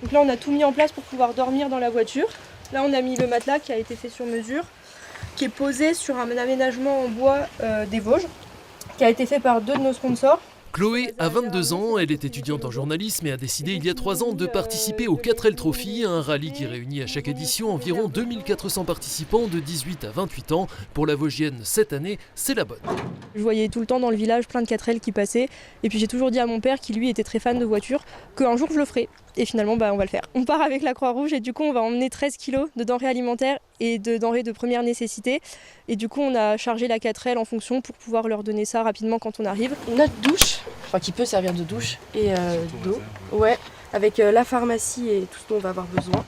Donc là on a tout mis en place pour pouvoir dormir dans la voiture. Là on a mis le matelas qui a été fait sur mesure, qui est posé sur un aménagement en bois des Vosges, qui a été fait par 2 de nos sponsors. Chloé a 22 ans, elle est étudiante en journalisme et a décidé il y a 3 ans de participer au 4L Trophy, un rallye qui réunit à chaque édition environ 2400 participants de 18 à 28 ans. Pour la Vosgienne, cette année, c'est la bonne. Je voyais tout le temps dans le village plein de 4L qui passaient et puis j'ai toujours dit à mon père, qui lui était très fan de voitures, qu'un jour je le ferai. Et finalement, on va le faire. On part avec la Croix-Rouge et du coup, on va emmener 13 kilos de denrées alimentaires et de denrées de première nécessité. Et du coup, on a chargé la 4L en fonction pour pouvoir leur donner ça rapidement quand on arrive. Notre douche, qui peut servir de douche et d'eau, avec la pharmacie et tout ce dont on va avoir besoin.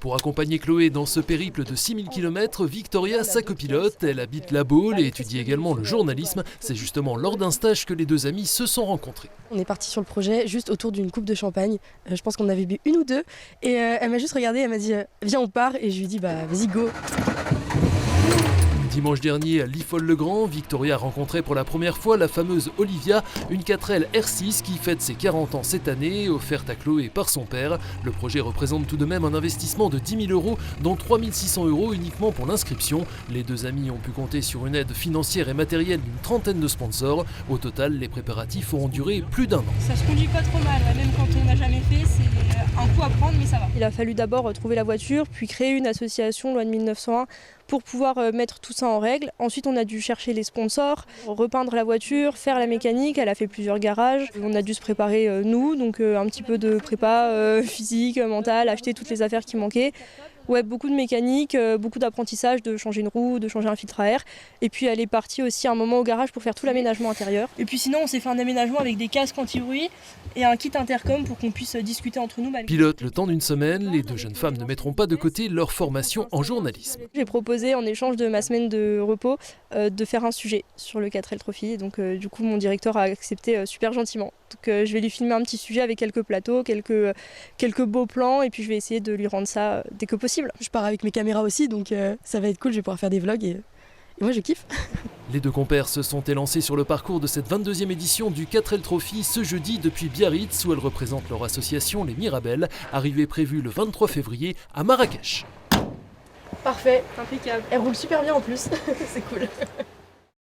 Pour accompagner Chloé dans ce périple de 6000 km, Victoria, sa copilote, elle habite La Baule et étudie également le journalisme. C'est justement lors d'un stage que les deux amis se sont rencontrés. On est parti sur le projet juste autour d'une coupe de champagne. Je pense qu'on avait bu 1 ou 2 et elle m'a juste regardé, elle m'a dit viens on part et je lui ai dit vas-y go. Dimanche dernier à Liffol-le-Grand, Victoria a rencontré pour la première fois la fameuse Olivia, une 4L R6 qui fête ses 40 ans cette année, offerte à Chloé par son père. Le projet représente tout de même un investissement de 10 000 €, dont 3 600 € uniquement pour l'inscription. Les deux amis ont pu compter sur une aide financière et matérielle d'une trentaine de sponsors. Au total, les préparatifs auront duré plus d'1 an. Ça se conduit pas trop mal, même quand on n'a jamais fait, c'est un coup à prendre, mais ça va. Il a fallu d'abord trouver la voiture, puis créer une association, loi de 1901, pour pouvoir mettre tout ça en règle. Ensuite, on a dû chercher les sponsors, repeindre la voiture, faire la mécanique. Elle a fait plusieurs garages. On a dû se préparer nous, donc un petit peu de prépa physique, mentale, acheter toutes les affaires qui manquaient. Beaucoup de mécanique, beaucoup d'apprentissage, de changer une roue, de changer un filtre à air. Et puis elle est partie aussi un moment au garage pour faire tout l'aménagement intérieur. Et puis sinon, on s'est fait un aménagement avec des casques anti-bruit et un kit intercom pour qu'on puisse discuter entre nous. Pilote le temps d'une semaine, les deux jeunes femmes ne mettront pas de côté leur formation en journalisme. J'ai proposé en échange de ma semaine de repos de faire un sujet sur le 4L Trophy. Donc du coup, mon directeur a accepté super gentiment. Donc je vais lui filmer un petit sujet avec quelques plateaux, quelques beaux plans et puis je vais essayer de lui rendre ça dès que possible. Je pars avec mes caméras aussi donc ça va être cool, je vais pouvoir faire des vlogs et moi je kiffe. Les deux compères se sont élancés sur le parcours de cette 22e édition du 4L Trophy ce jeudi depuis Biarritz où elles représentent leur association Les Mirabelles, arrivée prévue le 23 février à Marrakech. Parfait, impeccable. Elle roule super bien en plus, c'est cool.